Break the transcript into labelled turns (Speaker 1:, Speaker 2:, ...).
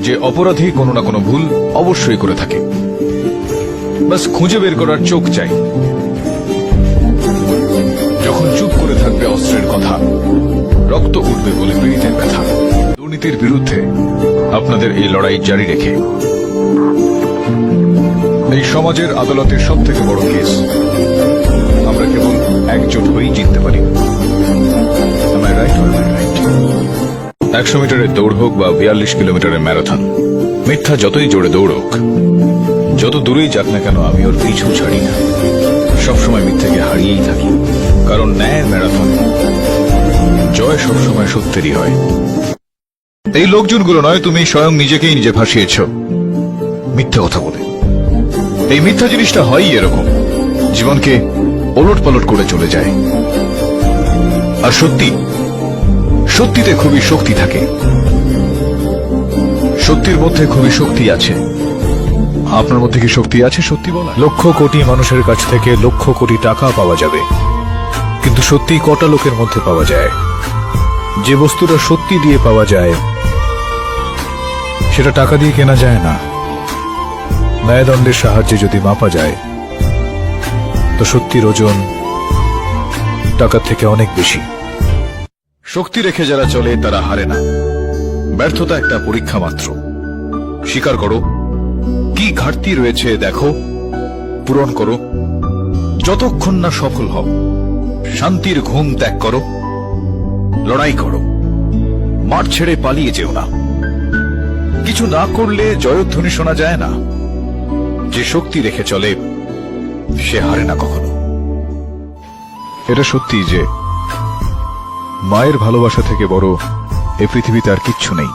Speaker 1: যে অপরাধী কোনো না কোনো ভুল অবশ্যই করে থাকে, বাস খুঁজে বের করার চোখ চাই। যখন চুপ করে থাকবে অস্ত্রের কথা, রক্ত উঠবে বলে পীড়িতের ব্যথা। দুর্নীতির বিরুদ্ধে আপনাদের এই লড়াই জারি রেখে এই সমাজের আদালতের সব থেকে বড় কেস আমরা কেবল একজোট হয়েই জিততে পারি। 100 মিটারের দৌড় হোক বা 42 কিলোমিটারের ম্যারাথন, মিথ্যা যতই জোরে দৌড়ক, যত দূরেই যাক না কেন, আমি ওর পিছু ছাড়ি না। সবসময় মিথ্যাকে হারিয়েই থাকি, কারণ ন্যায়ের ম্যারাথন জয় সবসময় সত্যেরই হয়। এই লোকজনগুলো নয়, তুমি স্বয়ং নিজেকেই নিজে ভাসিয়েছ মিথ্যা কথা বলে। এই মিথ্যা জিনিসটা হয়ই এরকম, জীবনকে ওলট পালট করে চলে যায়। আর সত্যিতে খুবই শক্তি থাকে, সত্যির মধ্যে খুবই শক্তি আছে। আপনার মধ্যে কি শক্তি আছে সত্যি বলা?
Speaker 2: লক্ষ কোটি মানুষের কাছ থেকে লক্ষ কোটি টাকা পাওয়া যাবে, কিন্তু সত্যি কটা লোকের মধ্যে পাওয়া যায়? যে বস্তুটা সত্যি দিয়ে পাওয়া যায় সেটা টাকা দিয়ে কেনা যায় না। ন্যায়দণ্ডের সাহায্যে যদি মাপা যায় তো সত্যির ওজন টাকার থেকে অনেক বেশি।
Speaker 1: শক্তি রেখে যারা চলে তারা হারে না। ব্যর্থতা একটা পরীক্ষা মাত্র। স্বীকার করো কি ঘাটতি রয়েছে, দেখো, পূরণ করো। যতক্ষণ না সফল হও, শান্তির ঘুম ত্যাগ করো, লড়াই করো, মাঠ ছেড়ে পালিয়ে যেও না। কিছু না করলে জয়ধ্বনি শোনা যায় না। যে শক্তি রেখে চলে সে হারে না কখনো। এটা সত্যি যে মায়ের ভালোবাসা থেকে বড় এ পৃথিবীতে আর কিচ্ছু নেই।